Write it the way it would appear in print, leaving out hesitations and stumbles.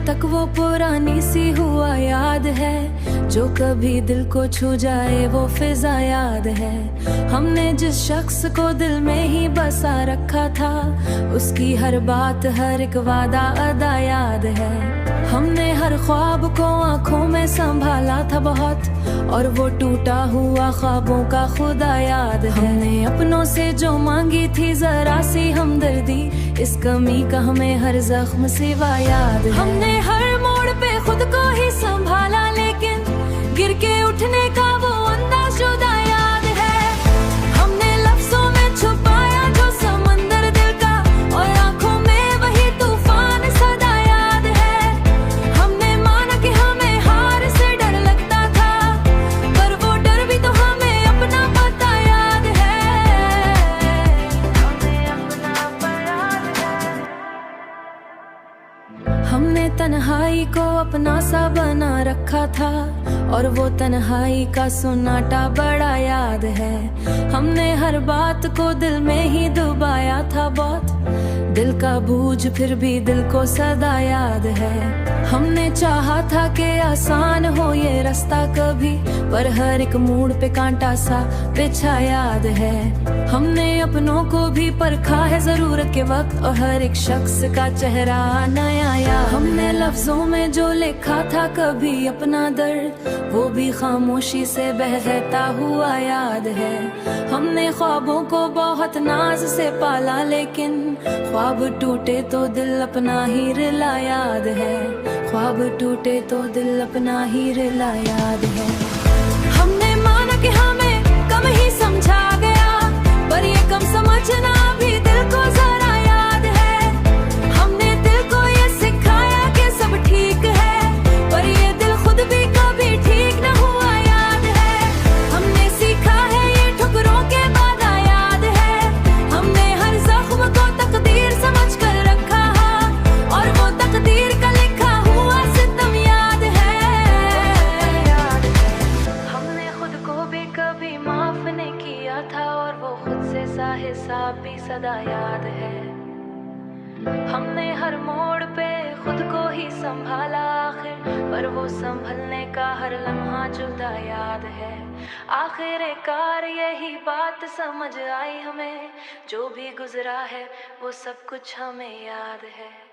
तक वो पुरानी सी हुआ याद है, जो कभी दिल को छू जाए वो फिजा याद है। हमने जिस शख्स को दिल में ही बसा रखा था, उसकी हर बात हर एक वादा अदा याद है। हमने हर ख्वाब को आंखों में संभाला था बहुत, और वो टूटा हुआ ख्वाबों का खुदा याद है। हमने अपनों से जो मांगी थी जरा सी हमदर्दी, इस कमी का हमें हर जख्म सिवा याद है। हमने हर मोड़ पे खुद को ही संभाला, लेकिन गिर के उठने का वो अंदाज जुदा याद है। हमने लफ्जों में छुपाया जो समंदर दिल का, और आंखों में वही तूफान सदा याद है। हमने माना कि हमें हार से डर लगता था, पर वो डर भी तो हमें अपना पता याद है। हमें अपना पता याद है। हमने तन्हाई को अपना सा बना रखा था, और वो तन्हाई का सुनाटा बड़ा याद है। हमने हर बात को दिल में ही डुबाया था बहुत, दिल का बूझ फिर भी दिल को सदा याद है। हमने चाहा था कि आसान हो ये रास्ता कभी, पर हर एक मोड़ पे कांटा सा बिछा याद है। हमने अपनों को भी परखा है जरूरत के वक्त, और हर एक शख्स का चेहरा नया याद। हमने लफ्जों में जो लिखा था कभी अपना दर्द, वो भी खामोशी से बहता हुआ याद है। हमने ख्वाबों को बहुत नाज से पाला, लेकिन ख्वाब टूटे तो दिल अपना ही रिला याद है। ख्वाब टूटे तो दिल अपना ही रिला याद है। हमने माना कि हमें कम ही समझा गया, पर ये कम समझना भी दिल को जरा याद है। हमने दिल को ये सिखाया कि सब ठीक है, पर ये दिल खुद भी कभी ठीक न हुआ याद है। हमने सीखा है ये ठुकरों के बाद याद है। हमने हर जख्म को तकदीर समझ कर रखा, और वो तकदीर का लिखा हुआ सितम याद है। हमने खुद को भी कभी माफ नहीं किया था, और वो खुद से सा हिसाब भी सदा याद है। हमने हर मोड़ पे खुद को ही संभाला आखिर, पर वो संभलने का हर लम्हा जुदा याद है। आखिरकार यही बात समझ आई हमें, जो भी गुजरा है वो सब कुछ हमें याद है।